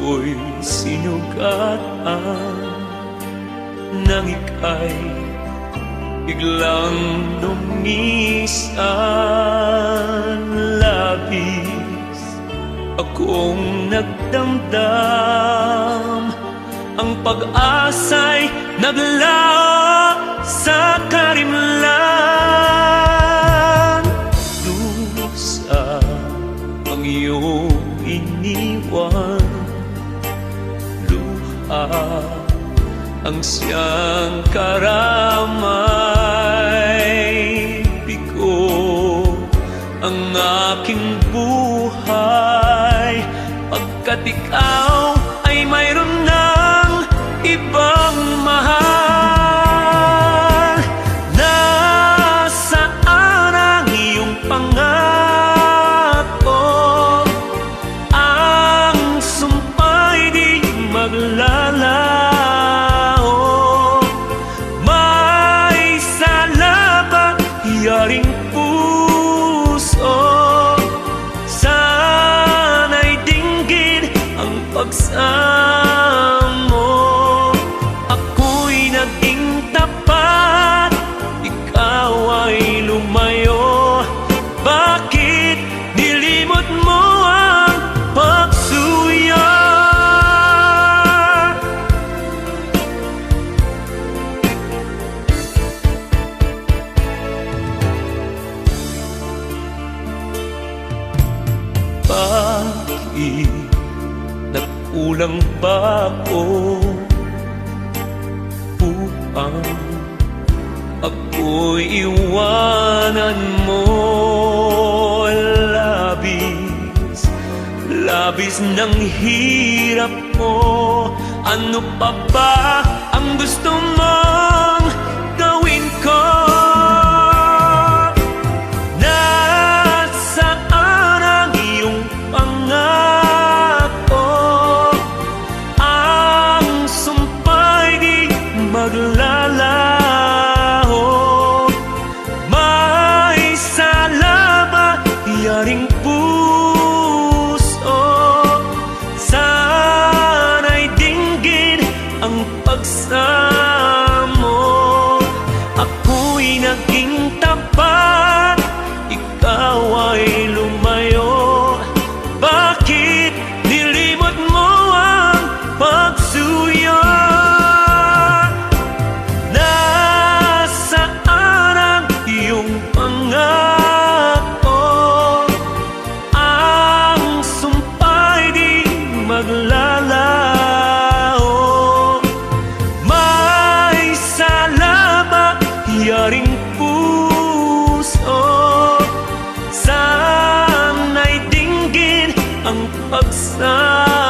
ako'y sinugatan nang ika'y biglang lumisan. Labis akong nagdamdam, ang pag-asa'y naglaho sa karimlan. Dusa ang iyong iniwan, luha ang siyang karamay. Bigo ang aking buhay pagkat ikaw ay mayroon ng ibang mahal. Nasaan ang iyong pangako? Ang sumpa'y di maglalaho. May sala ba yaring puso? Sana'y dinggin ang pagsamo. Ako'y naging tapat, ikaw ay lumayo. Bakit nilimot mo ang pagsuya? Bakit nagkulang ba ako upang ako'y iwanan mo? Labis ng hirap mo. Ano pa ba ang gusto mong gawin ko? Nasaan ang iyong pangako? Ang sumpa'y di maglalaho. May sala ba yaring puso? Sana'y dinggin ang pagsamo. Ako'y naging tapat, ikaw ay lumayo. Bakit nilimot mo ang pagsuyo? Nasaan ang iyong pangako? Ang sumpa'y di maglalaho. May sala ba yaring puso? Sana'y dinggin ang pagsamo.